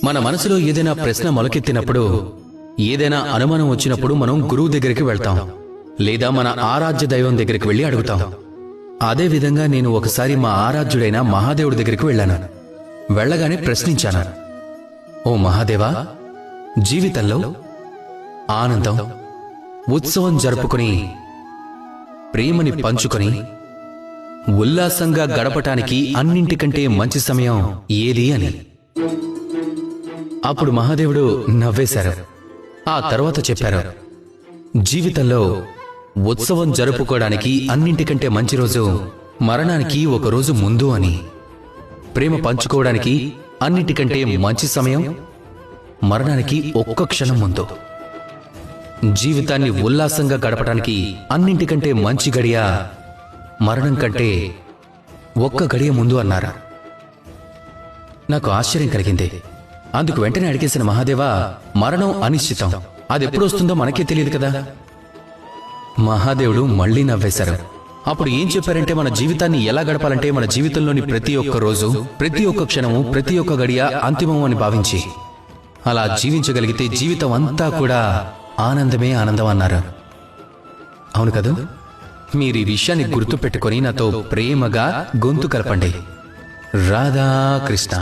మన మనసులో ఏదైనా ప్రశ్న మొలకెత్తినప్పుడు, ఏదైనా అనుమానం వచ్చినప్పుడు మనం గురువు దగ్గరికి వెళ్తాం, లేదా మన ఆరాధ్య దైవం దగ్గరికి వెళ్ళి అడుగుతాం. అదే విధంగా నేను ఒకసారి మా ఆరాధ్యుడైన మహాదేవుడి దగ్గరికి వెళ్ళాను. వెళ్ళగానే ప్రశ్నించాను, ఓ మహాదేవా, జీవితంలో ఆనందం, ఉత్సవం జరుపుకుని, ప్రేమని పంచుకొని, ఉల్లాసంగా గడపటానికి అన్నింటికంటే మంచి సమయం ఏది అని. అప్పుడు మహాదేవుడు నవ్వేశారు. ఆ తర్వాత చెప్పారు, జీవితంలో ఉత్సవం జరుపుకోవడానికి అన్నింటికంటే మంచి రోజు మరణానికి ఒక రోజు ముందు అని. ప్రేమ పంచుకోవడానికి అన్నింటికంటే మంచి సమయం మరణానికి ఒక్క క్షణం ముందు. జీవితాన్ని ఉల్లాసంగా గడపడానికి అన్నింటికంటే మంచి గడియ మరణం కంటే ఒక్క గడియ ముందు అన్నారు. నాకు ఆశ్చర్యం కలిగింది. అందుకు వెంటనే అడిగేసిన మహాదేవా, మరణం అనిశ్చితం, అది ఎప్పుడు వస్తుందో మనకే తెలియదు కదా. మహాదేవుడు మళ్లీ నవ్వేశారు. అప్పుడు ఏం చెప్పారంటే, మన జీవితాన్ని ఎలా గడపాలంటే, మన జీవితంలోని ప్రతి ఒక్క రోజు, ప్రతి ఒక్క క్షణము, ప్రతి ఒక్క గడియ అంతిమం అని భావించి అలా జీవించగలిగితే జీవితం అంతా కూడా ఆనందమే ఆనందం అన్నారు. అవును కదా? మీరు ఈ విషయాన్ని గుర్తు పెట్టుకుని నాతో ప్రేమగా గొంతు కలపండి. రాధా కృష్ణ.